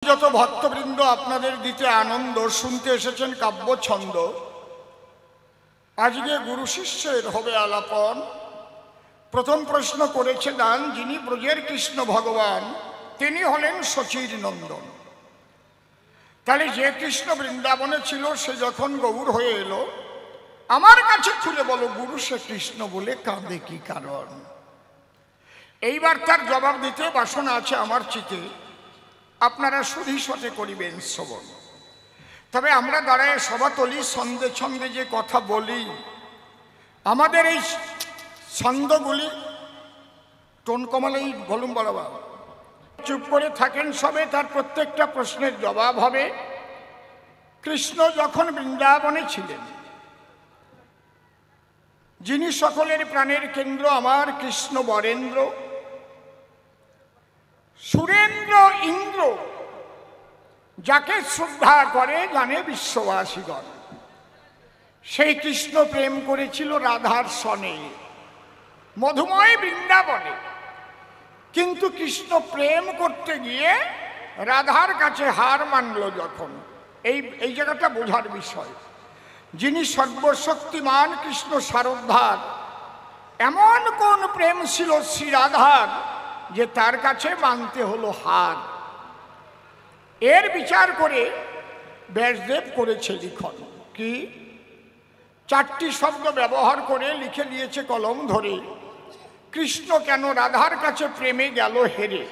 যত ভক্তবৃন্দ আপনাদের দিতে আনন্দ শুনতে এসেছেন কাব্য ছন্দ। আজকে গুরু শিষ্যের হবে আলাপন। প্রথম প্রশ্ন করেছিলেন যিনি ব্রজের কৃষ্ণ ভগবান, তিনি হলেন শচীর নন্দন। তাহলে যে কৃষ্ণ বৃন্দাবনে ছিল সে যখন গৌর হয়ে এলো, আমার কাছে খুলে বলো গুরু সে কৃষ্ণ বলে কাঁদে কি কারণ? এইবার তার জবাব দিতে বাসনা আছে আমার চিতে, আপনারা সুধিসতে করিবেন শ্রবণ। তবে আমরা দাঁড়ায় সভাতলি ছন্দে ছন্দে যে কথা বলি, আমাদের এই ছন্দগুলি টোন কমালেই ভলিউম বাড়াবা, চুপ করে থাকেন সবে, তার প্রত্যেকটা প্রশ্নের জবাব হবে। কৃষ্ণ যখন বৃন্দাবনে ছিলেন, যিনি সকলের প্রাণের কেন্দ্র আমার কৃষ্ণ বরেন্দ্র, সুরেন্দ্র ইন্দ্র যাকে শ্রদ্ধা করে জানে বিশ্ববাসীগণ, সেই কৃষ্ণ প্রেম করেছিল রাধার সনে মধুময় বৃন্দাবনে। কিন্তু কৃষ্ণ প্রেম করতে গিয়ে রাধার কাছে হার মানল যখন, এই জায়গাটা বোঝার বিষয়। যিনি সর্বশক্তিমান কৃষ্ণ সারোদ্ধার, এমন কোন প্রেম ছিল শ্রী রাধার যে তার কাছে মানতে হলো হার। এর বিচার করে ব্যাসদেব করেছে লিখন কি, চারটি শব্দ ব্যবহার করে লিখে দিয়েছে কলম ধরে, কৃষ্ণ কেন রাধার কাছে প্রেমে গেল হেরে।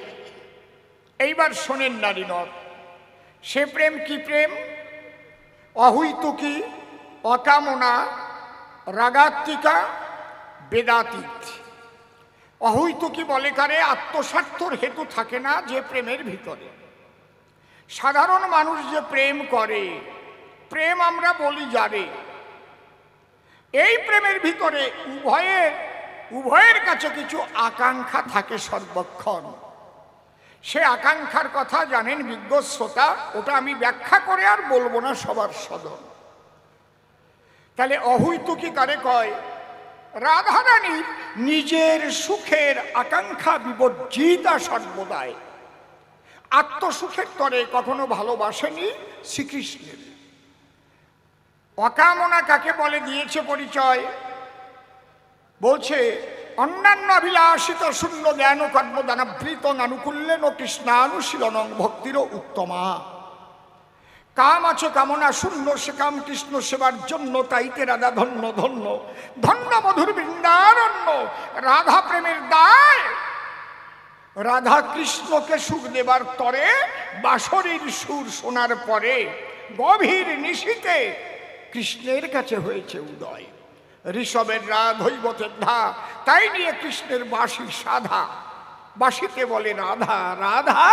এইবার শোনেন নারীনর, সে প্রেম কি প্রেম? অহৈতুকী, অকামনা, রাগাত্মিকা, বেদাতীত। অহৈতুকী বলে কারে? আত্মস্বার্থর হেতু থাকে না যে প্রেমের ভিতরে। সাধারণ মানুষ যে প্রেম করে, প্রেম আমরা বলি যারে, এই প্রেমের ভিতরে উভয়ের কাছে কিছু আকাঙ্ক্ষা থাকে সর্বক্ষণ। সে আকাঙ্ক্ষার কথা জানেন বিজ্ঞ শ্রোতা, ওটা আমি ব্যাখ্যা করে আর বলবো না সবার সদন। তাহলে অহৈতুকী কারে কয়? রাধারানীর নিজের সুখের আকাঙ্ক্ষা বিবর্জিতা সর্বদাই, আত্মসুখের তরে কখনো ভালোবাসেনি শ্রীকৃষ্ণের। অকামনা কাকে বলে দিয়েছে পরিচয়, বলছে অন্যান্য অভিলাষিত শূন্য জ্ঞান কর্মদানাবৃত নানুকুল্যেন কৃষ্ণানুশীলনং ভক্তির উত্তমা। কাম আছে কামনা শূন্য, সে কাম কৃষ্ণ সেবার জন্য, তাইতে রাধা ধন্য ধন্য ধন্য মধুর বৃন্দারণ্য। রাধা প্রেমের দায়, রাধা কৃষ্ণকে সুখ দেবার তরে বাঁশরীর সুর শোনার পরে গভীর নিশীতে কৃষ্ণের কাছে হয়েছে উদয়। ঋষভের রাধ হৈবতের ধা, তাই নিয়ে কৃষ্ণের বাঁশি সাধা। বাঁশিতে বলে রাধা রাধা,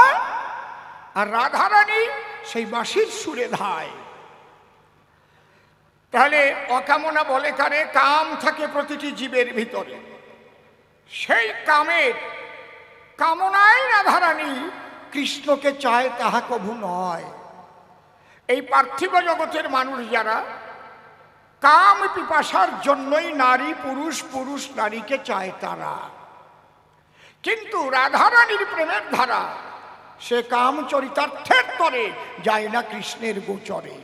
আর রাধারানী সেই বাঁশির সুরে ধায়। তাহলে অকামনা বলে কারে? কাম থাকে প্রতিটি জীবের ভিতরে, সেই কামের কামনায় রাধারানী কৃষ্ণকে চায়, তাহা কভু নয়। এই পার্থিব জগতের মানুষ যারা কাম পিপাসার জন্যই নারী পুরুষ, পুরুষ নারীকে চায় তারা, কিন্তু রাধারানীর প্রেমের ধারা সে কাম চরিতার্থের তরে যায় না কৃষ্ণের গোচরে।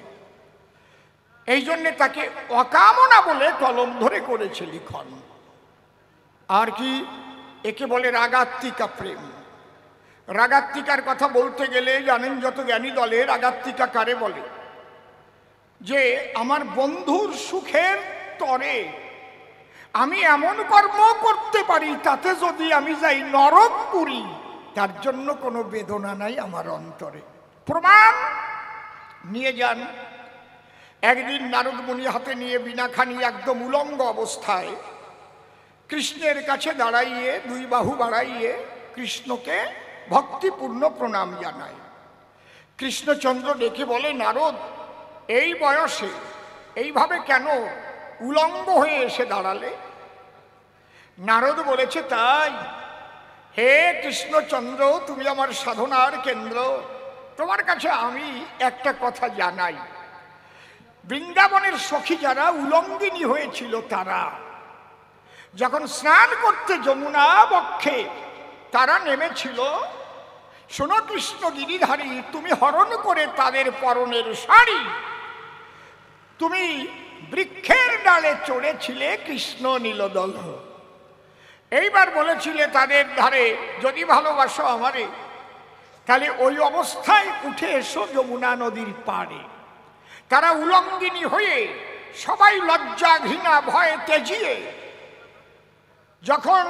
এই জন্যে তাকে অকামনা বলে কলম ধরে করেছে লিখন। আর কি, একে বলে রাগাত্মিকা প্রেম। রাগাত্মিকার কথা বলতে গেলে জানেন যত জ্ঞানী দলে রাগাত্মিকা কারে বলে? যে আমার বন্ধুর সুখের তরে আমি এমন কর্ম করতে পারি তাতে যদি আমি যাই নরকপুরী, তার জন্য কোনো বেদনা নাই আমার অন্তরে। প্রমাণ নিয়ে যান। একদিন নারদ মুনি হাতে নিয়ে বীণাখানি একদম উলঙ্গ অবস্থায় কৃষ্ণের কাছে দাঁড়াইয়ে দুই বাহু বাড়াইয়ে কৃষ্ণকে ভক্তিপূর্ণ প্রণাম জানায়। কৃষ্ণচন্দ্র ডেকে বলে, নারদ এই বয়সে এইভাবে কেন উলঙ্গ হয়ে এসে দাঁড়ালে? নারদ বলেছে, তাই হে কৃষ্ণচন্দ্র, তুমি আমার সাধনার কেন্দ্র, তোমার কাছে আমি একটা কথা জানাই। বৃন্দাবনের সখী যারা উলঙ্গিনী হয়েছিল, তারা যখন স্নান করতে যমুনা বক্ষে তারা নেমেছিল, শোনো কৃষ্ণ গিরিধারী, তুমি হরণ করে তাদের পরনের শাড়ি, তুমি বৃক্ষের ডালে চড়েছিলে কৃষ্ণ নীলদল। এইবার বলেছিলে তাদের ধারে, যদি ভালোবাসো আমারে তাহলে ওই অবস্থায় উঠে এসো যমুনা নদীর পাড়ে। তারা উলঙ্গিনী হয়ে সবাই লজ্জা ঘৃণা ভয়ে তেজিয়ে যখন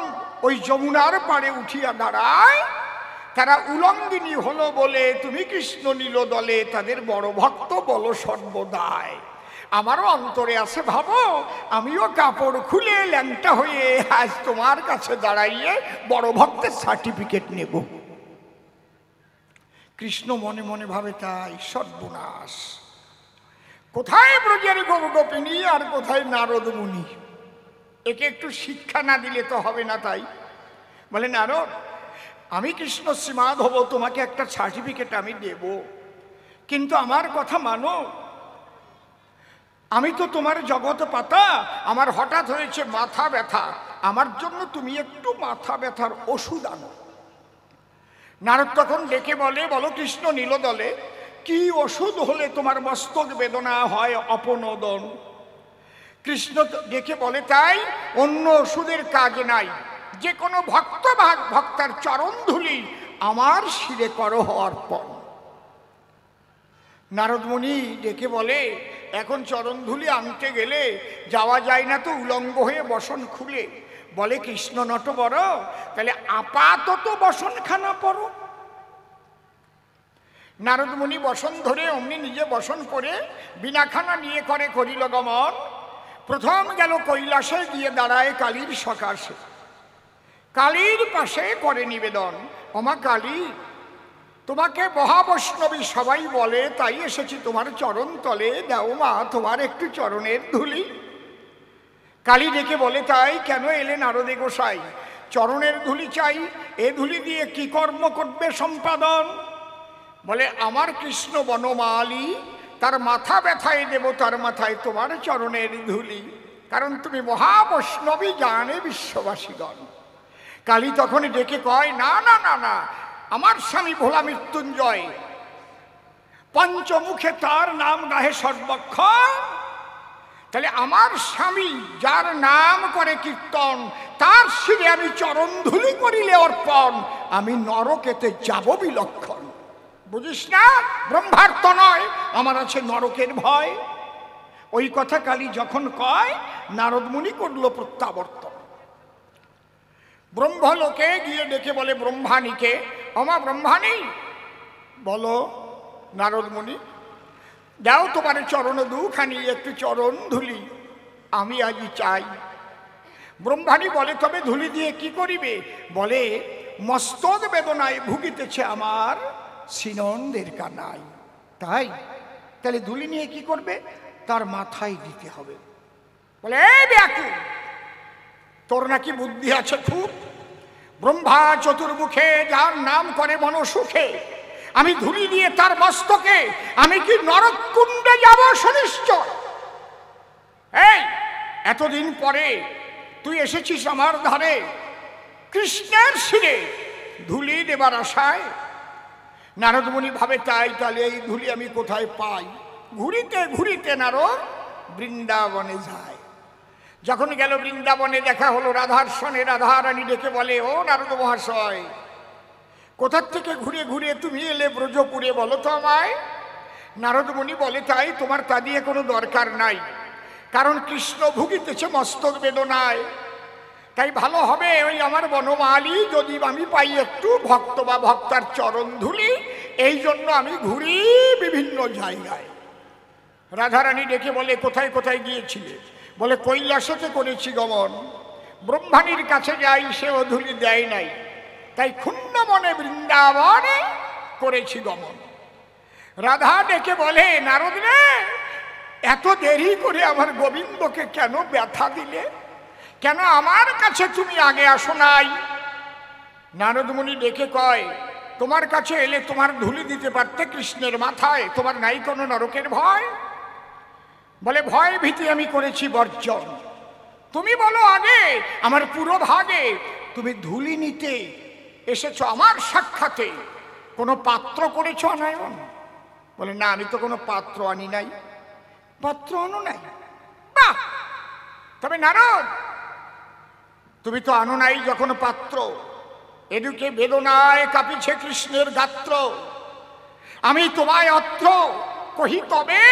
ওই যমুনার পাড়ে উঠিয়া দাঁড়ায়, তারা উলঙ্গিনী হলো বলে তুমি কৃষ্ণ নীলদলে তাদের বড় ভক্ত বলো সর্বদাই। আমারও অন্তরে আছে, ভাবো আমিও কাপড় খুলে ল্যাংটা হয়ে আজ তোমার কাছে দাঁড়াইয়ে বড় ভক্তের সার্টিফিকেট নেব। কৃষ্ণ মনে মনে ভাবে তাই সর্বনাশ, কোথায় ব্রজের গোপগোপিনী আর কোথায় নারদ মুনি, একে একটু শিক্ষা না দিলে তো হবে না। তাই বলে, নারদ আমি কৃষ্ণ শ্রীমাধ হব, তোমাকে একটা সার্টিফিকেট আমি দেব, কিন্তু আমার কথা মানো, আমি তো তোমার জগৎ পাতা, আমার হঠাৎ হয়েছে মাথা ব্যথা, আমার জন্য তুমি একটু মাথা ব্যথার ওষুধ আনো। নারদ তখন ডেকে বলে, বলো কৃষ্ণ নীলদলে কি ওষুধ হলে তোমার মস্তক বেদনা হয় অপনোদন? কৃষ্ণ ডেকে বলে, তাই অন্য ওষুধের কাজ নাই, যে কোনো ভক্তার চরণ ধুলি আমার শিরে করো অর্পণ। নারদমণি ডেকে বলে, এখন চরণ ধুলি আনতে গেলে যাওয়া যায় না তো উলঙ্গ হয়ে বসন খুলে। বলে, কৃষ্ণ নট বড়, তাহলে আপাতত বসনখানা পড়ো। নারদমণি বসন ধরে অমনি নিজে বসন করে বিনাখানা নিয়ে করিল গমন। প্রথম গেল কৈলাসে, গিয়ে দাঁড়ায় কালীর সকাশে, কালীর পাশে করে নিবেদন, ওমা কালী তোমাকে মহাবৈষ্ণবী সবাই বলে, তাই এসেছি তোমার চরণ তলে, দাও মা তোমার একটু চরণের ধুলি। কালী ডেকে বলে, তাই কেন এলে নারদে গোসাই? চরণের ধুলি চাই, এ ধুলি দিয়ে কি কর্ম করবে সম্পাদন? বলে, আমার কৃষ্ণ বনমালী, তার মাথা ব্যথায় দেব তার মাথায় তোমার চরণের ধুলি, কারণ তুমি মহাবৈষ্ণবী জানে বিশ্ববাসীগণ। কালী তখন ডেকে কয়, না না না না, আমার স্বামী ভোলা মৃত্যুঞ্জয়, পঞ্চমুখে তার নাম গাহে সর্বক্ষণ, তাহলে আমার স্বামী যার নাম করে কীর্তন, তার শিরে আমি চরণ ধুলি করিলে অর্পণ, আমি নরকেতে যাব বিলক্ষণ। বুঝিস না, ব্রহ্মার্থ নয়, আমার আছে নরকের ভয়। ওই কথা কালী যখন কয়, নারদমুনি করল প্রত্যাবর্তন। ব্রহ্মলোকে গিয়ে ডেকে বলে ব্রহ্মাণীকে, অমা ব্রহ্মাণী বলো। নারদমুনি, দাও তোমার চরণ দুখানি একটু চরণ ধুলি আমি আজই চাই। ব্রহ্মাণী বলে, তবে ধুলি দিয়ে কি করিবে? বলে, মস্তক বেদনায় ভুগিতেছে আমার শ্রীনন্দের কানাই। তাই তাহলে ধুলি নিয়ে কি করবে? তার মাথায় দিতে হবে। বলে, এই ব্যাকুল, তোর নাকি বুদ্ধি আছে খুব? ব্রহ্মা চতুর্মুখে যার নাম করে মনসুখে, আমি ধুলি দিয়ে তার মস্তকে আমি কি নরককুণ্ডে যাব সুনিশ্চয়? এই এতদিন পরে তুই এসেছিস আমার ধারে, কৃষ্ণের শিরে ধুলি দেবার আশায়। নারদমুনি ভাবে, তাই তাহলে এই ধুলি আমি কোথায় পাই? ঘুরিতে ঘুরিতে নারদ বৃন্দাবনে যায়। যখন গেল বৃন্দাবনে, দেখা হলো রাধার সনে। রাধা রানী ডেকে বলে, ও নারদ মহাশয়, কোথার থেকে ঘুরে ঘুরে তুমি এলে ব্রজপুরে, বলো তো আমায়। নারদমুনি বলে, তাই তোমার তা দিয়ে কোনো দরকার নাই, কারণ কৃষ্ণ ভুগিতেছে মস্তক বেদনায়। তাই ভালো হবে ওই আমার বনমালী যদি আমি পাই একটু ভক্ত বা ভক্তার চরণ ধুলি, এই জন্য আমি ঘুরি বিভিন্ন জায়গায়। রাধারানী ডেকে বলে, কোথায় কোথায় গিয়েছিলে? বলে, কৈলাসেতে করেছি গমন। ব্রহ্মাণীর কাছে যাই, সেও ধুলি দেয় নাই, তাই ক্ষুণ্ণ মনে বৃন্দাবনে করেছি গমন। রাধা ডেকে বলে, নারদ রে, এত দেরি করে আমার গোবিন্দকে কেন ব্যথা দিলে? কেন আমার কাছে তুমি আগে আসো নাই? নারদমুনি ডেকে কয়, তোমার কাছে এলে তোমার ধুলি দিতে পারতে কৃষ্ণের মাথায়, তোমার নাই কোনো নরকের ভয়? বলে, ভয় ভীতি আমি করেছি বর্জন। তুমি বলো আগে আমার পুরো ভাগে, তুমি ধুলি নিতে এসেছো আমার সাক্ষাতে, কোনো পাত্র করেছ আনায়ন? বলে না, আমি তো কোনো পাত্র আনি নাই। পাত্র আনো নাই? বাহ! তবে নারদ, তুমি তো আনো নাই যখন পাত্র, এদিকে বেদনায় কাঁপিছে কৃষ্ণের গাত্র। আমি তোমায় অত্র কহি তবে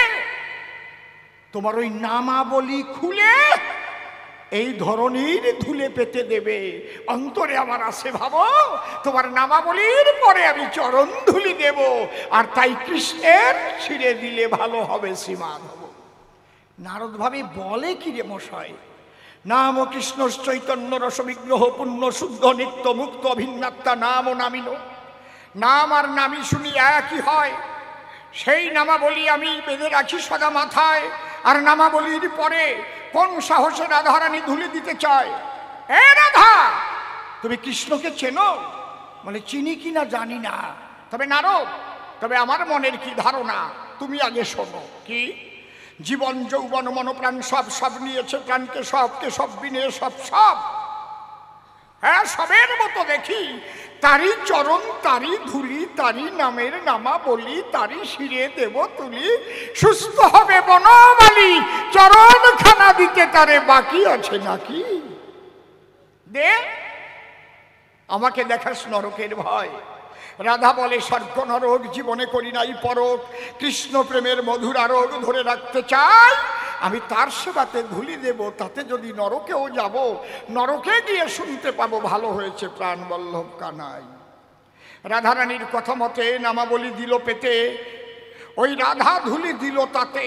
তোমার ওই নামাবলী খুলে এই ধরনীর ধুলে পেতে দেবে। অন্তরে আমার আছে ভাবো, তোমার নামাবলীর পরে আমি চরণ ধুলি দেব, আর তাই কৃষ্ণের ছিঁড়ে দিলে ভালো হবে শ্রীমাধব। নারদ ভাবে বলে কি রে মশাই, নাম কৃষ্ণ চৈতন্য রসবিগ্রহ পুণ্য শুদ্ধ নিত্য মুক্ত অভিন্নাত্তা নাম ও নামিন। নাম আর নামি শুনি একই হয়, সেই নামাবলী আমি বেঁধে রাখি সদা মাথায়। আর নামাবলীর পরে কোন সাহসে রাধারানী ধুলে দিতে চায়? এ রাধা, তুমি কৃষ্ণকে চেনো? মানে চিনি কিনা জানি না, তবে নারদ, তবে আমার মনের কি ধারণা তুমি আগে শোনো। কি? জীবন যৌবন মনপ্রাণ সব সব নিয়েছে প্রাণকে, সবকে সব বিনে সব সব, হ্যাঁ সবের মতো দেখি তারই চরণ তারই ধুলি, তারই নামের নামা বলি, তারই শিরে দেব তুলি। সুস্থ হবে বনমালী, চরণ খানা দিতে তারে বাকি আছে নাকি? দে আমাকে দেখাস নরকের ভয়। রাধা বলে স্বর্গ নরক জীবনে করি নাই পরক, কৃষ্ণ প্রেমের মধুর আরোগ ধরে রাখতে চাই। আমি তার সেবাতে ধুলি দেব, তাতে যদি নরকেও যাব, নরকে গিয়ে শুনতে পাবো ভালো হয়েছে প্রাণ বল্লভ কানাই। রাধারানীর কথা মতে নামাবলী দিল পেতে, ওই রাধা ধুলি দিল তাতে।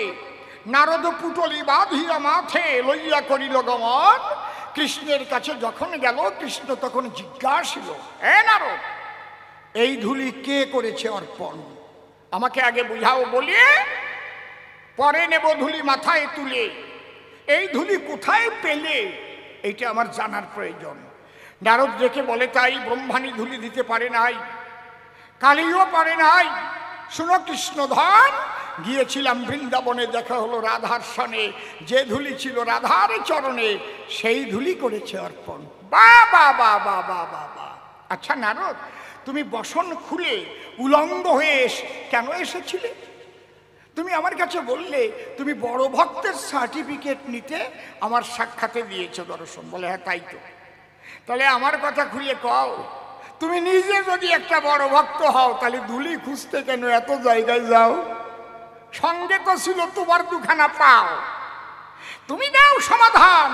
নারদ পুটলি বাঁধিয়া মাথে লইয়া করিল গমন। কৃষ্ণের কাছে যখন গেল, কৃষ্ণ তখন জিজ্ঞাসিল, এ নারদ, এই ধুলি কে করেছে অর্পণ? আমাকে আগে বুঝাও, বলিয়ে পরে নেব ধুলি মাথায় তুলে। এই ধুলি কোথায় পেলে, এইটা আমার জানার প্রয়োজন। নারদ রেখে বলে, তাই ব্রহ্মাণী ধুলি দিতে পারে নাই, কালীও পারে নাই। শুনো কৃষ্ণধন, গিয়েছিলাম বৃন্দাবনে, দেখা হলো রাধার সনে, যে ধুলি ছিল রাধার চরণে, সেই ধুলি করেছে অর্পণ। বা বা বা বা বা বা বা। আচ্ছা নারদ, তুমি বসন খুলে উলঙ্গ হয়ে কেন এসেছিলে? তুমি আমার কাছে বললে তুমি বড় ভক্তের সার্টিফিকেট নিতে আমার সাক্ষাতে দিয়েছো দর্শন। বলে হ্যাঁ তাই তো। তাহলে আমার কথা খুলে কও, তুমি নিজে যদি একটা বড় ভক্ত হও, তাহলে ধুলি খুঁজতে কেন এত জায়গায় যাও? সঙ্গে তো ছিল তোমার দুখানা পাও, তুমি দাও সমাধান।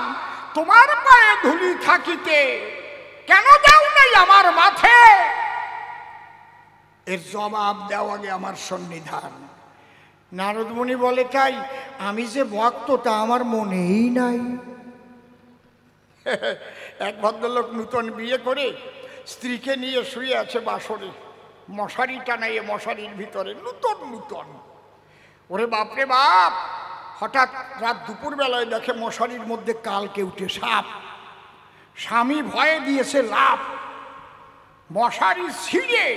তোমার পায়ে ধুলি থাকিতে কেন দাও নাই আমার মাথে? এর জবাব দাও আগে আমার সন্নিধান। নারদ মুনি বলে, তাই আমি যে ভক্ত তা আমার মনেই নাই। এক ভদ্রলোক নূতন বিয়ে করে স্ত্রীকে নিয়ে শুয়ে আছে বাসরে, মশারি টানাইয়ে মশারির ভিতরে নূতন নূতন। ওরে বাপরে বাপ, হঠাৎ রাত দুপুর বেলায় দেখে মশারির মধ্যে কালকে উঠে সাপ। স্বামী ভয়ে দিয়েছে লাফ, মশারি ছিঁড়ে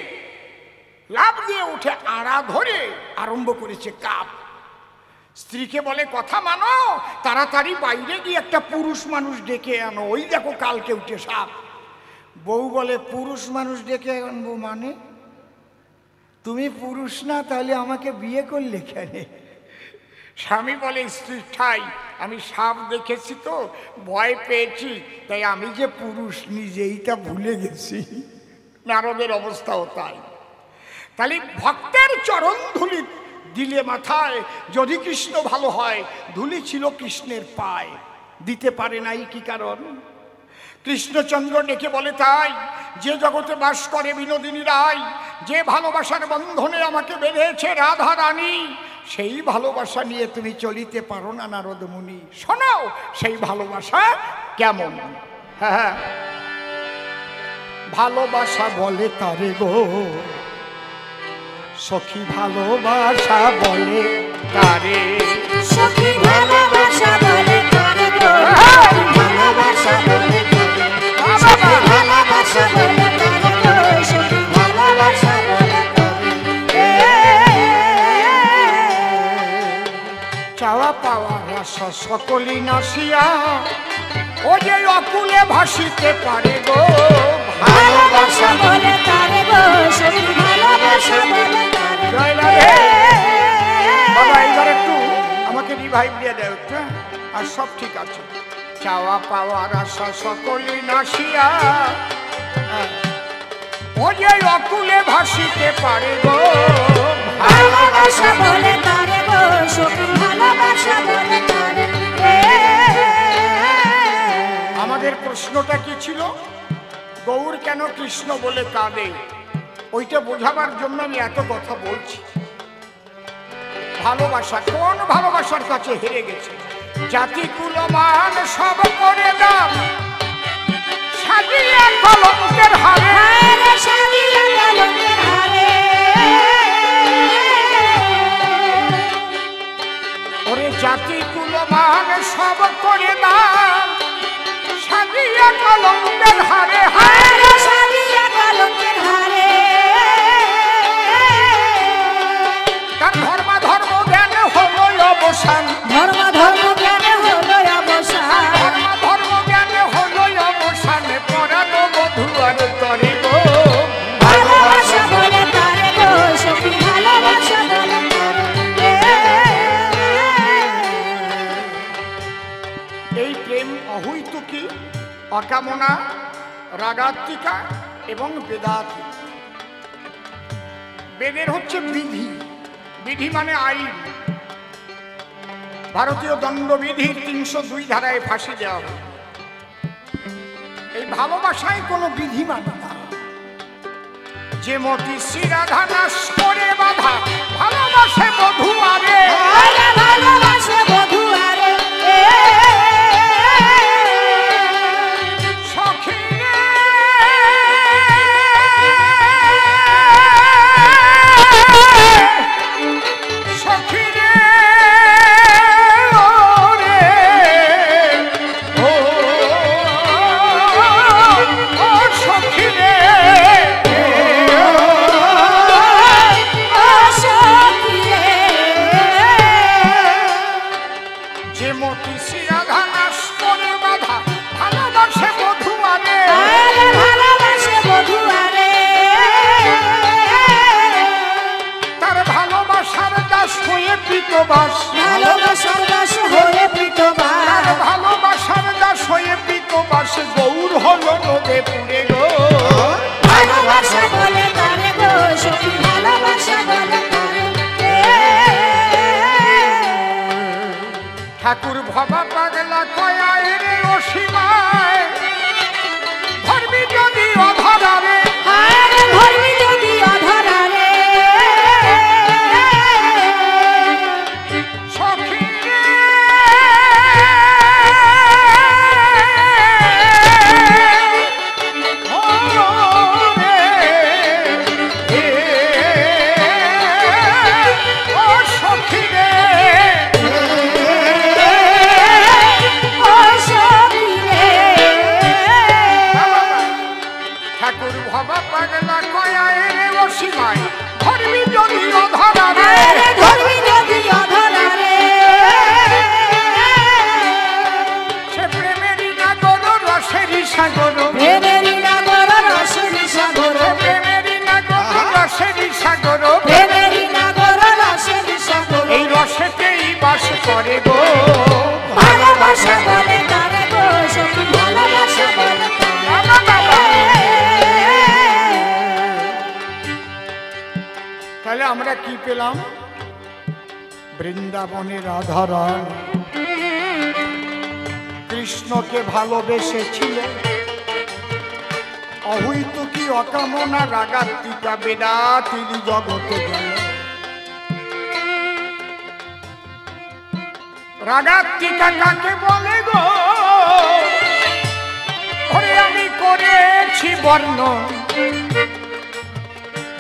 লাফ দিয়ে উঠে আড়া ধরে আরম্ভ করেছে কাপ। স্ত্রীকে বলে, কথা মানো, তাড়াতাড়ি বাইরে গিয়ে একটা পুরুষ মানুষ ডেকে আনো, ওই দেখো কালকে উঠে সাপ। বউ বলে, পুরুষ মানুষ ডেকে আনবো মানে? তুমি পুরুষ না, তাহলে আমাকে বিয়ে করলে কেন? স্বামী বলে, স্ত্রী ঠাই, আমি সাপ দেখেছি তো ভয় পেয়েছি, তাই আমি যে পুরুষ নিজেই তা ভুলে গেছি। নারদের অবস্থাও তাই। তাহলে ভক্তের চরণ ধুলি দিলে মাথায়, যদি কৃষ্ণ ভালো হয়। ধুলি ছিল কৃষ্ণের পায়, দিতে পারে নাই কি কারণ? কৃষ্ণচন্দ্র ডেকে বলে, তাই যে জগতে বাস করে বিনোদিনী রায়, যে ভালোবাসার বন্ধনে আমাকে বেঁধেছে রাধা রানী, সেই ভালোবাসা নিয়ে তুমি চলিতে পারো না নারদ মুনি। শোনো সেই ভালোবাসা কেমন। হ্যাঁ, ভালোবাসা বলে তারে গো সখী, ভালোবাসা বলে তারে, সখী ভালোবাসা বলে তারে গো, ভালোবাসা বলে তারে, সখী ভালোবাসা বলে তারে গো, সখী ভালোবাসা বলে তারে। চাওয়া পাওয়ার আশা সকলই নাসিয়া, ও যে অকুলে ভাসিতে পারে গো ভালোবাসা বলে তারে গো সখী ভালোবাসা বলে তারে জয় রাধে। বাবা এইবার একটু আমাকে রিভাইভ দিয়ে দেয় একটু, আর সব ঠিক আছে। চাওয়া পাওয়ার আশা সকলই নাশিয়া, ও যে অকুলে ভাসিতে পারে গো ভালোবাসা বলে তারে গো সখী ভালোবাসা বলে তারে। আমাদের প্রশ্নটা কি ছিল? গৌর কেন কৃষ্ণ বলে কাঁদে? ওইটা বোঝাবার জন্য আমি এত কথা বলছি। ভালোবাসা কোন ভালোবাসার কাছে হেরে গেছে? জাতি কুলমান সব করে দাম সাজিয়ে কলঙ্কের হারে, সাজিয়ে কলঙ্কের হারে। ওরে জাতি কুলমান সব করে দাম সাজিয়ে কলঙ্কের হারে, হারে সাজিয়ে কলঙ্কের হারে। তার ধর্ম জ্ঞান হলো অবসান, ধর্ম জ্ঞান হলো অবসান, ধর্ম জ্ঞান হলো অবসান, পরানো মধুয়ার তরে গো ভালোবাসা বলে তারে গো সখী ভালোবাসা বলে তারে। এই প্রেম অহৈতুকী, অকামনা, রাগাত্মিকা এবং বেদাতি। বেদের হচ্ছে বিধি, বিধি মানে আইন। ভারতীয় দণ্ডবিধির 302 ধারায় ফাঁসি দেওয়া হয়। এই ভালোবাসায় কোনো বিধি মানে না। যে মতি শ্রীরাধা নাশ করে বাধা ভালোবাসে বধূ আরে, ভালোবাসে বধূ আরে। সখী রে সখী রে ও রে ও ও সখী রে ও সখী রে। যে মতি শ্রীরাধা নাশ করে বাধা ভালোবাসে বধূ আরে, ভালোবাসে বধূ আরে। তার ভালোবাসার দাস হয়ে প্রীতবাস, ভালোবাসার দাস হয়ে প্রীতবাস, তার ভালোবাসার দাস হয়ে প্রীতবাস গৌর হলো নদে পুরে গো ভালোবাসা বলে তারে গো সখী ভালোবাসা বলে তারে। ঠাকুর ভবা পাগলা কয়ায় রে অসীমায় ধরবি যদি অধরা রে, আরে ধরবি যদি অধরা রে। সখী রে ও রে এ ও সখী রে ও সখী রে। ঠাকুর ভবা পাগলা কয়ায় রে অসীমায় ধরবি যদি অধরা রে, আরে ধরবি যদি অধরা রে। সে প্রেমেরই নাগর রসেরই সাগর, প্রেমেরই নাগর রসেরই সাগর, প্রেমেরই নাগর রসেরই সাগর, প্রেমেরই নাগর রসেরই সাগর। এই রসেতেই বাস করে গো ভালোবাসা বলে তারে গো সখী ভালোবাসা বলে তারে। তাহলে আমরা কি পেলাম? বৃন্দাবনের রাধারান কৃষ্ণকে ভালোবেসেছিল, অহৈতুকী অকামনা রাগাত্মিকা বেদাতির জগতে গেল। রাগাত্মিকা কাকে বলে গো? ওরে আমি করেছি বর্ণন,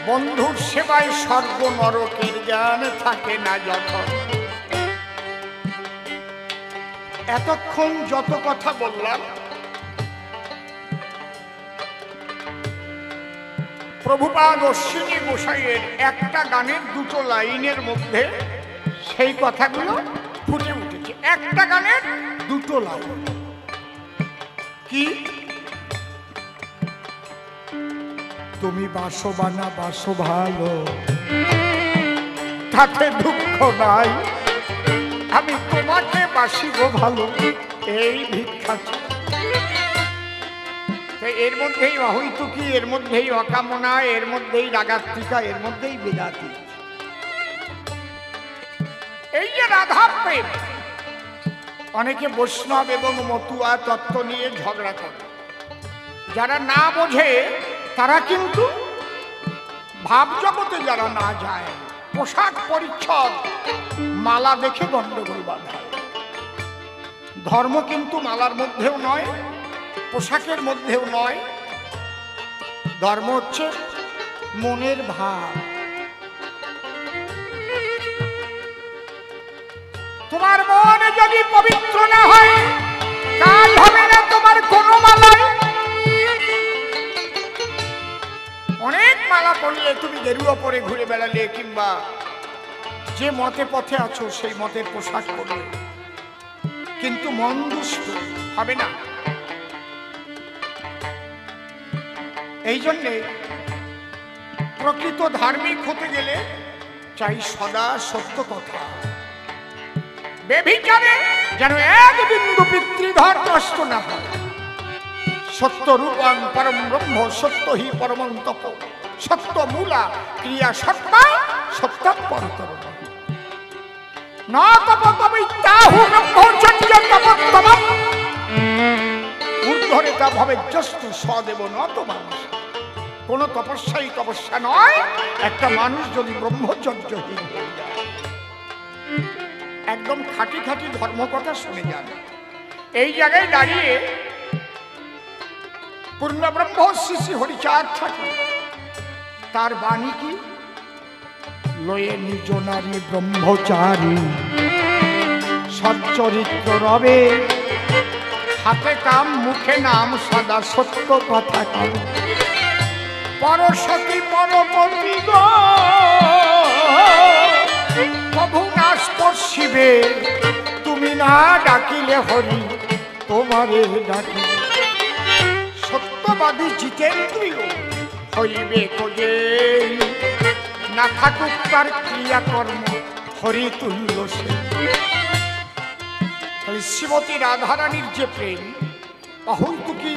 বন্ধুর সেবায় স্বর্গ নরকের জ্ঞান থাকে না যখন। এতক্ষণ যত কথা বললাম প্রভুপাদ অশ্বিনী গোসাইয়ের একটা গানের দুটো লাইনের মধ্যে সেই কথাগুলো ফুটে উঠেছে। একটা গানের দুটো লাইন কি? তুমি বাসো বা না বাসো ভালো, তাতে দুঃখ নাই, আমি তোমাকে বাসিব ভালো, এই ভিক্ষা। এর মধ্যেই অহৈতুকী, এর মধ্যেই অকামনা, এর মধ্যেই রাগাত্রিকা, এর মধ্যেই বিদাতি। এই যে রাধা প্রেম, অনেকে বৈষ্ণব এবং মতুয়া তত্ত্ব নিয়ে ঝগড়া করে। যারা না বোঝে তারা কিন্তু ভাবজগতে যারা না যায়, পোশাক পরিচ্ছদ মালা দেখে গন্ডগোল বাঁধায়। ধর্ম কিন্তু মালার মধ্যেও নয়, পোশাকের মধ্যেও নয়, ধর্ম হচ্ছে মনের ভাব। তোমার মন যদি পবিত্র না হয়, কাজ হবে না তোমার কোনো মালায়। অনেক মালা পড়লে, তুমি গেরুয়া পরে ঘুরে বেড়ালে, কিংবা যে মতে পথে আছো সেই মতের পোশাক পরলে, কিন্তু মন দুষ্ট হবে না। এই জন্যে প্রকৃত ধার্মিক হতে গেলে চাই সদা সত্য কথা। বেভিচারে যেন এক বিন্দু পিতৃধর নষ্ট না হয়। সত্য রূপং পরম ব্রহ্ম, সত্য হি পরমং তপ, সত্য মূলা ক্রিয়া সত্তা, সত্তা পরতর না তপ তবিত্যাহু ব্রহ্মচর্য তপোত্তমঃ। ঊর্ধ্বরেতা ভবেজ্জস্তু সদেব নত মানুষ। কোন তপস্যাই তপস্যা নয়, একটা মানুষ যদি ব্রহ্মচর্যহীন হয়ে যায়। একদম খাঁটি খাঁটি ধর্মকথা শুনে যান। এই জায়গায় দাঁড়িয়ে পূর্ণব্রহ্ম শ্রী শ্রী হরিচাঁদ ঠাকুর তার বাণী কি? লয়ে নিজ নারী ব্রহ্মচারী, সচ্চরিত্র রবে, হাতে কাম মুখে নাম, সদা সত্য কথা কবে। পরসতী পরপতি গো প্রভু না স্পর্শিবে, তুমি না ডাকিলে হরি তোমারে ডাকি। সত্যবাদী জিতেন্দ্রিয় হইবে কোজে, না থাকুক তার ক্রিয়াকর্ম হরি তুল্য সে। শ্রীমতী রাধারানীর যে প্রেম, অহৈতুকী,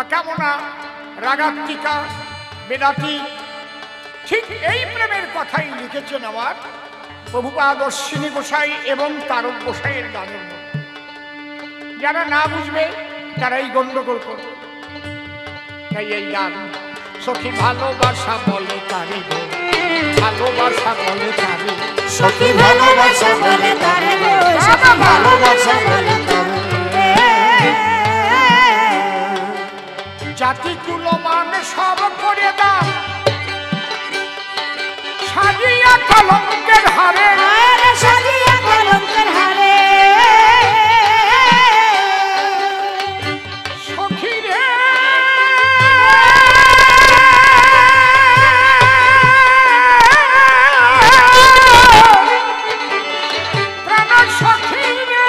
অকামনা, রাগাত্মিকা, বেদাতি, ঠিক এই প্রেমের কথাই লিখেছেন আমার প্রভুপাদ অশ্বিনী গোসাই এবং তারক গোসাইয়ের গানের মধ্যে। যারা না বুঝবে তারাই গন্ডগোল করবে। তাই এই গান, সখী ভালোবাসা বলে তারে গো, ভালোবাসা বলে তারে, সখী ভালোবাসা বলে তারে গো, সখী ভালোবাসা বলে তারে। জাতি কুলমান সব করে দাম, সাজিয়া কলঙ্কের হারে, সাজিয়া কলঙ্কের হারে। সখী রে প্রাণ সখী রে,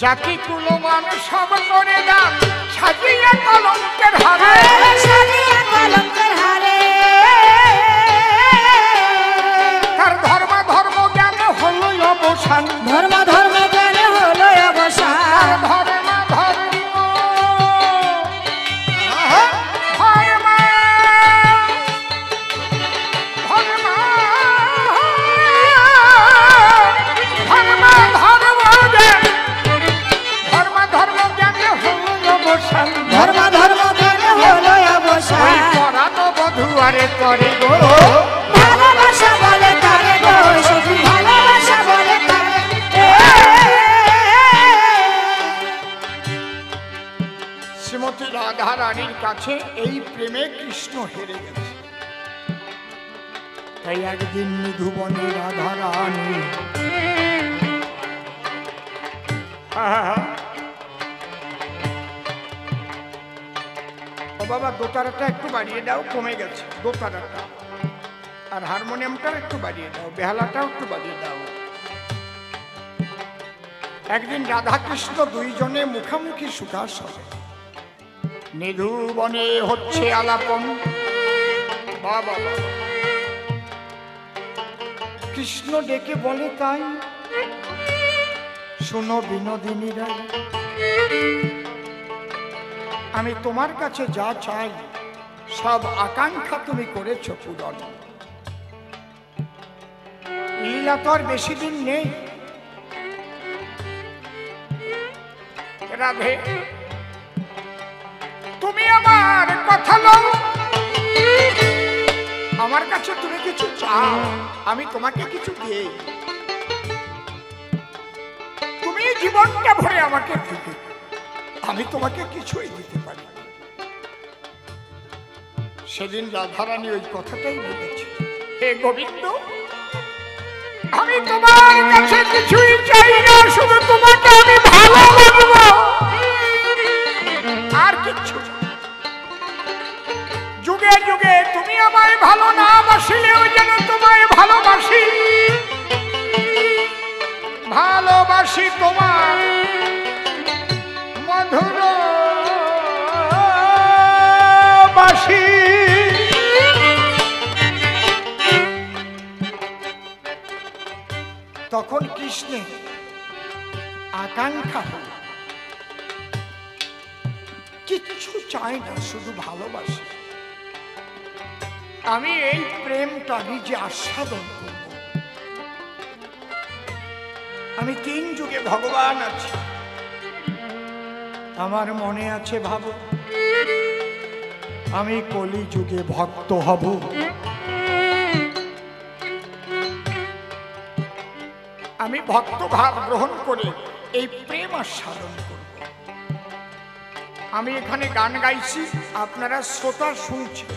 জাতি কুলমান সব করে দাম, সাজিয়া কলঙ্কের হারে, সাজিয়া কলঙ্কের হারে। তার ধর্ম ধর্ম জ্ঞান হলো অবসান, ধর্ম ধর্ম জ্ঞান হলো অবসান, তার ধর্ম ধর্ম ধর্ম ধর্ম জ্ঞান হলো অবসান। পরানো বধুয়ারে করে গো, ভালোবাসা বলে তারে গো, সখী ভালোবাসা বলে তারে। শ্রীমতী রাধা রানীর কাছে এই প্রেমে কৃষ্ণ হেরে গেছে। তাই একদিন মধুবনে রাধা রানী বাবা দোতারাটা একটু বাড়িয়ে দাও, কমে গেছে দোতারাটা। আর হারমোনিয়ামটা একটু বাড়িয়ে দাও, বেহালাটাও একটু বাড়িয়ে দাও। একদিন রাধা কৃষ্ণ দুইজনে মুখামুখি সুখাসনে, নিধু বনে হচ্ছে আলাপন। বাবা কৃষ্ণ ডেকে বলে তাই, শোনো বিনোদিনী রায়, আমি তোমার কাছে যা চাই সব আকাঙ্ক্ষা তুমি করেছ পূরণ। লীলা তো আর বেশি দিন নেই। রাধে তুমি আমার কথা নাও, আমার কাছে তুমি কিছু চাও, আমি তোমাকে কিছু দিই। তুমি জীবনটা ভরে আমাকে দিবে, আমি তোমাকে কিছুই দিতে পারি। সেদিন রাধারানী ওই কথাটাই বলেছে, হে গোবিন্দ আমি তোমার কাছে কিছুই চাই না, শুধু তোমাকে আমি ভালোবাসবো আর কিচ্ছু। যুগে যুগে তুমি আমায় ভালো না বাসিলেও যেন তোমায় ভালোবাসি, ভালোবাসি তোমার মধুর বাসি। তখন কৃষ্ণের আকাঙ্ক্ষা হল কিচ্ছু চাই না, শুধু ভালোবাসি। আমি এই প্রেমটা নিজে আস্বাদন করব। আমি 3 যুগে ভগবান আছি, আমার মনে আছে ভাবো আমি কলি যুগে ভক্ত হব। আমি ভক্ত ভাব গ্রহণ করে এই প্রেম আস্বাদন করব। আমি এখানে গান গাইছি, আপনারা শ্রোতা শুনছেন,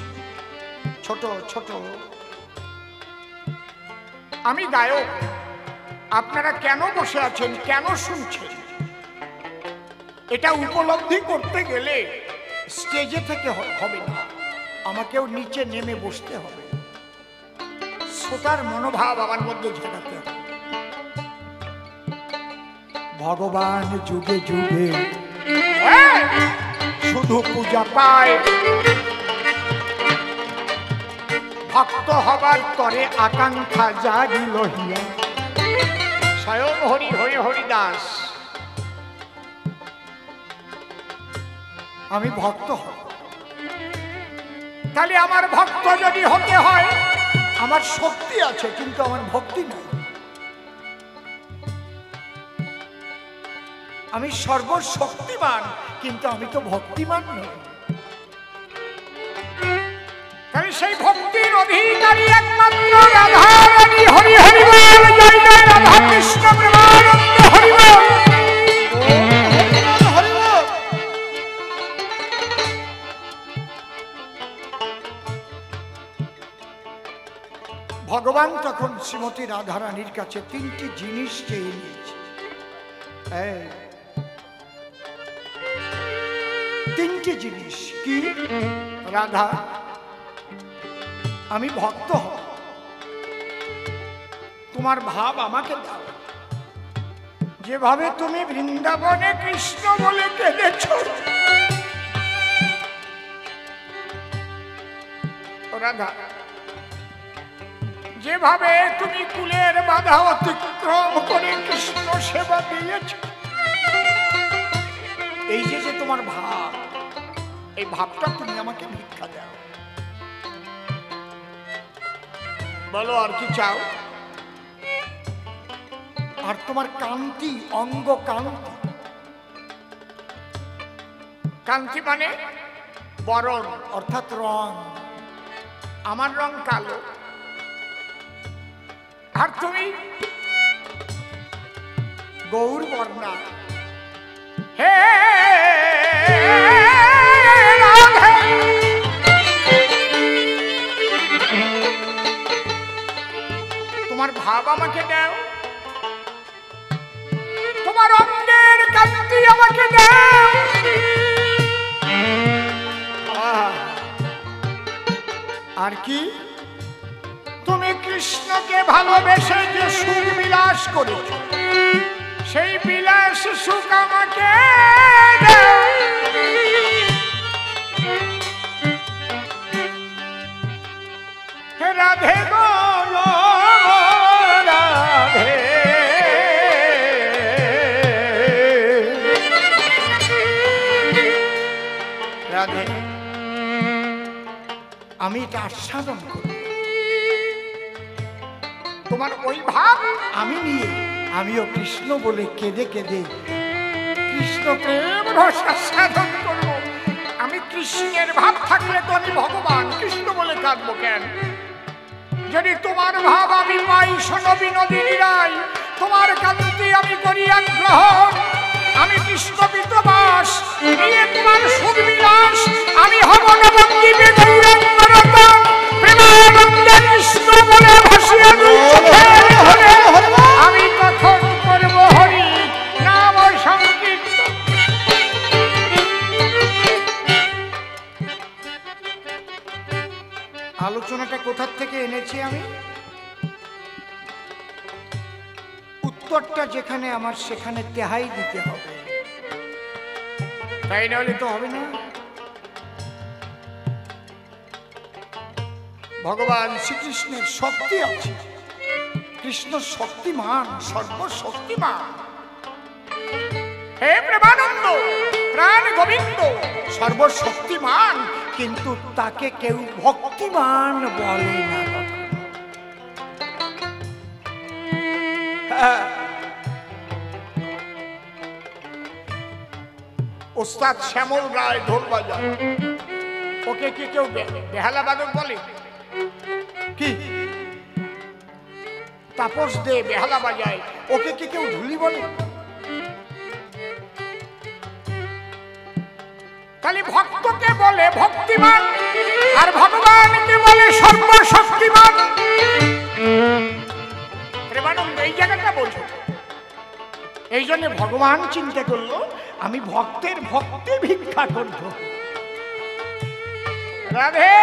ছোট ছোট। আমি গায়ক, আপনারা কেন বসে আছেন, কেন শুনছেন, এটা উপলব্ধি করতে গেলে স্টেজে থেকে হবে না, আমাকেও নিচে নেমে বসতে হবে, শ্রোতার মনোভাব আমার মধ্যে ঝাঁকাতে হবে। ভগবান যুগে যুগে শুধু পূজা পায়, ভক্ত হবার তরে আকাঙ্ক্ষা জাগিল হিয়া, স্বয়ং হরি হয়ে হরিদাস। আমি ভক্ত হব, তাহলে আমার ভক্ত যদি হতে হয়, আমার শক্তি আছে কিন্তু আমার ভক্তি নেই। আমি সর্বশক্তিমান কিন্তু আমি তো ভক্তিমান নই। তাহলে সেই ভক্তির অধিকারী একমাত্র রাধারানী। হরি হরি বল, জয় জয় রাধা কৃষ্ণ প্রেমানন্দ, হরি বল। ভগবান তখন শ্রীমতী রাধারানীর কাছে 3টি জিনিস চেয়ে নিয়েছে। 3টি জিনিস কি? রাধা আমি ভক্ত হব, তোমার ভাব আমাকে দাও, যেভাবে তুমি বৃন্দাবনে কৃষ্ণ বলে কেঁদেছ, রাধা যেভাবে তুমি কুলের বাধা অতিক্রম করে কৃষ্ণ সেবা দিয়েছ, এই যে তোমার ভাব, এই ভাবটা তুমি আমাকে ভিক্ষা দাও। বলো আর কি চাও? আর তোমার কান্তি, অঙ্গ কান্তি, কান্তি মানে বরণ অর্থাৎ রং। আমার রং কালো, আর তুমি গৌর বর্ণা। হে রাধে, তোমার ভাব আমাকে দাও, তোমার অঙ্গের কান্তি আমাকে দাও। আর কি? তুমি কৃষ্ণকে ভালোবেসে যে সুখ বিলাস করেছ, সেই বিলাস সুখ আমাকে দাও। রাধে গো রাধে, রাধে, আমি এটা আস্বাদন করি। তোমার ওই ভাব আমি নিয়ে আমিও কৃষ্ণ বলে কেঁদে কেঁদে কৃষ্ণ প্রেম রস আস্বাদন করবো। আমি কৃষ্ণের ভাব থাকলে তো আমি ভগবান কৃষ্ণ বলে কাঁদবো কেন? যদি তোমার ভাব আমি পাই শোনো বিনোদিনী রায়, তোমার কান্তি আমি করি আগ্রহণ, আমি কৃষ্ণ বিতবাস নিয়ে তোমার সুখ বিলাস, আমি হব নবদ্বীপে গৌরাঙ্গরত প্রেমানন্দে কৃষ্ণ বলে ভাসিয়ে আমি তখন করব হরি নাম সংকীর্তন। আলোচনাটা কোথার থেকে এনেছি আমি? উত্তরটা যেখানে আমার সেখানে তেহাই দিতে হবে, তাই নাহলে তো হবে না। ভগবান শ্রীকৃষ্ণের শক্তি আছে, কৃষ্ণ শক্তিমান, সর্বশক্তিমান। হে প্রেমানন্দ প্রাণ গোবিন্দ সর্বশক্তিমান, কিন্তু তাকে কেউ ভক্তিমান বলে না। ওস্তাদ শ্যামল রায় ঢোল বাজায়, ওকে কি কেউ বেহালা বাদক বলে? কি তাপস দে বেহালা বাজায়, ওকে কি কেউ ঢুলি বলে? খালি ভক্তকে বলে ভক্তিমান, আর ভগবানকে বলে সর্বশক্তিমান। প্রেমানন্দ এই জায়গাটা বোঝো। এই জন্য ভগবান চিন্তা করলো আমি ভক্তের ভক্তি ভিক্ষা করব। রাধে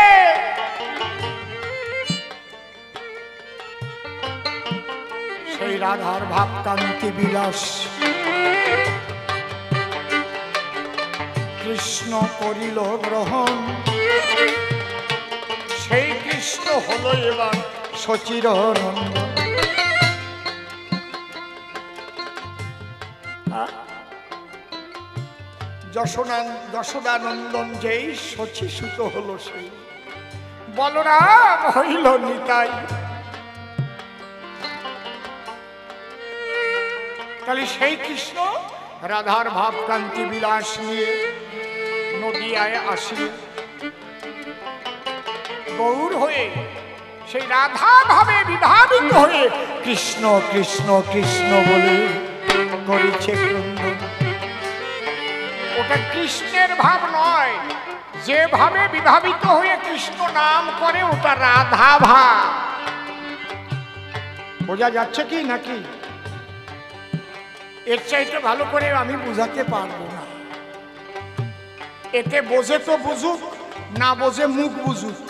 সেই রাধার ভাব কান্তি বিলাস কৃষ্ণ করিল গ্রহণ, সেই কৃষ্ণ হলো এবার সচিরনন্দন। যশোদানন্দন যেই শচী সুত হলো, সেই বলরাম হইল নিতাই। তাহলে সেই কৃষ্ণ রাধার ভাব কান্তি বিলাস নিয়ে নদিয়ায় আসিলেন, গৌর হয়ে সেই রাধা ভাবে বিভাবিত হয়ে কৃষ্ণ কৃষ্ণ কৃষ্ণ বলে করেছে ক্রন্দন। ওটা কৃষ্ণের ভাব নয়, যে ভাবে বিভাবিত হয়ে কৃষ্ণ নাম করে ওটা রাধা ভাব। বোঝা যাচ্ছে কি নাকি? এর চাইতে ভালো করে আমি বুঝাতে পারবো না। এতে বোঝে তো বুঝুক, না বোঝে মুখ বুঝুক।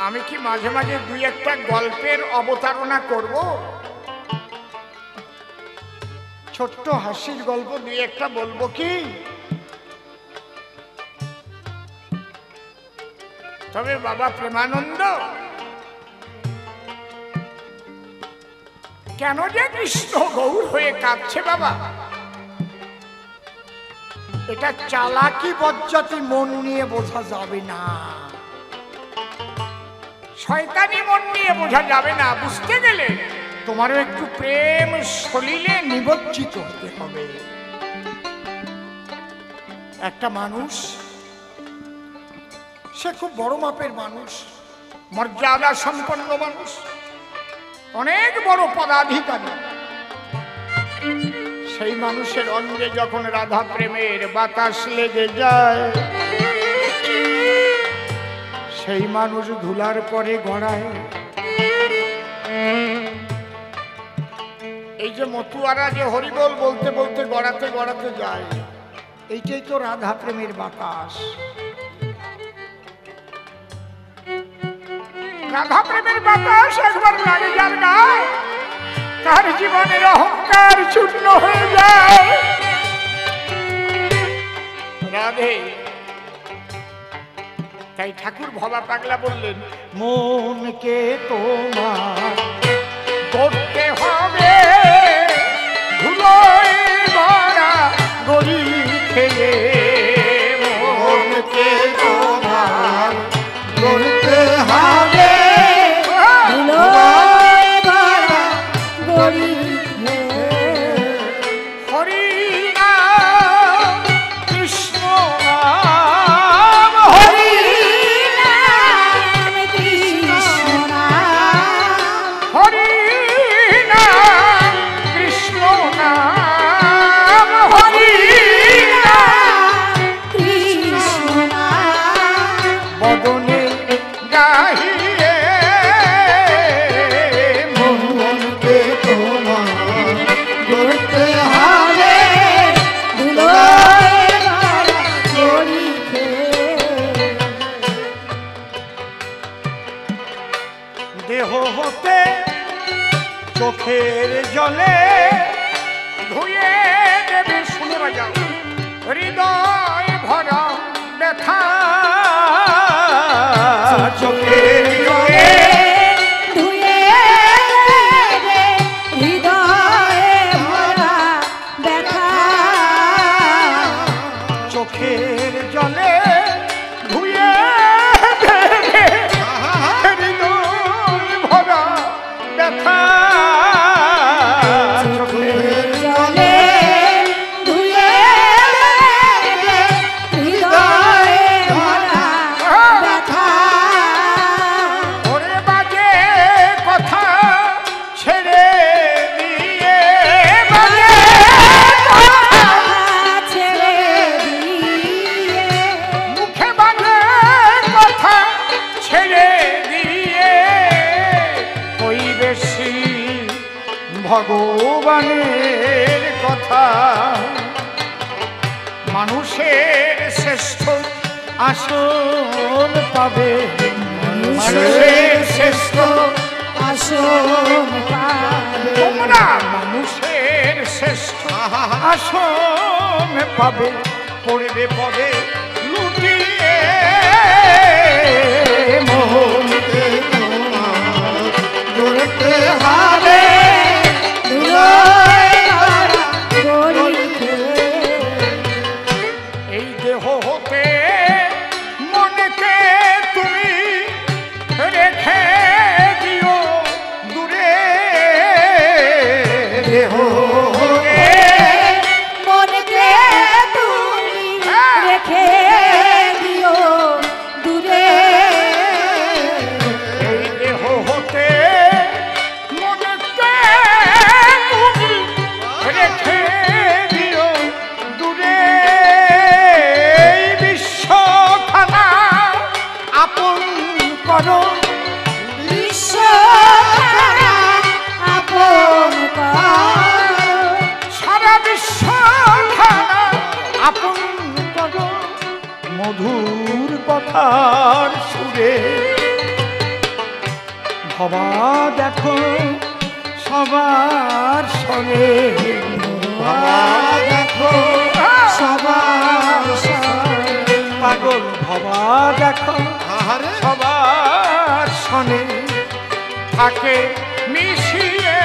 আমি কি মাঝে মাঝে দুই একটা গল্পের অবতারণা করব? ছোট্ট হাসির গল্প দুই একটা বলবো কি? তবে বাবা প্রেমানন্দ কেন যে কৃষ্ণ গৌর হয়ে কাঁদছে বাবা, এটা চালাকি বজ্জাতি মন নিয়ে বোঝা যাবে না, শয়তানি মন নিয়ে বোঝা যাবে না। বুঝতে গেলে তোমারও একটু প্রেম সলিলে নিমজ্জিত হতে হবে। একটা মানুষ, সে খুব বড় মাপের মানুষ, মর্যাদা সম্পন্ন মানুষ, অনেক বড় পদাধিকারী। সেই মানুষের অঙ্গে যখন রাধা প্রেমের বাতাস লেগে যায়, সেই মানুষ ধুলার পরে গড়ায়। এই যে মতুয়ারা যে হরিবোল বলতে বলতে গড়াতে গড়াতে যায়, এইটাই তো রাধা প্রেমের বাতাস। রাধা প্রেমের বাতাস একবার লাগে যার গায়ে, তার জীবনের অহংকার চূর্ণ হয়ে যায়। রাধে, তাই ঠাকুর ভবা পাগলা বললেন, মনকে তোমার করতে হবে ধুলোয় ভরা গড়ি খেয়ে, মনকে তোমার করতে হবে ধুলোয় ভরা গড়ি হরি নাম কৃষ্ণ নাম, হরি নাম কৃষ্ণ নাম, হরি নাম কৃষ্ণ নাম, হরি নাম কৃষ্ণ নাম বদনে গাহিয়ে মনকে তোমার করতে হবে ধুলোয় ভরা গড়ি খেয়ে। দেহ হতে চোখের জলে ধুয়ে দেবে, শুনে বাজাও, হৃদয় ভরা ব্যথা চোখের জলে ধুয়ে দেবে হৃদয়ে ভরা ব্যথা, চোখের জলে ধুয়ে দেবে হৃদয় ভরা ব্যথা, চোখের জলে ধুয়ে দেবে হৃদয়ে ভরা ব্যথা। ওরে বাজে কথা ছেড়ে দিয়ে, বাজে কথা ছেড়ে দিয়ে মুখে বাজে কথা ছেড়ে দিয়ে, ওই বেশি ভগবানের কথা। মানুষের শ্রেষ্ঠ আসন পাবে, মানুষের শ্রেষ্ঠ আসন পাবে, তোমরা মানুষের শ্রেষ্ঠ আসন পাবে, পড়বে পদে লুটিয়ে মনকে তোমার করতে হবে ধুলোয় ভরা গড়ি খেয়ে। এই দেহ হতে মনকে তুমি রেখে দিও দূরে, দেহ হতে মনকে তুমি রেখে দিও দূরে, এই দেহ হতে মনকে তুমি রেখে দিও দূরে, এই বিশ্বখানা আপন করো, বিশ্বখানা আপন কর, সারা বিশ্বখানা আপন করো মধুর কথার সুরে। ভবা দেখো সবার সঙ্গে, ভবা দেখো সবার সঙ্গে পাগল, ভবা দেখো সবার সনে থাকে মিশিয়ে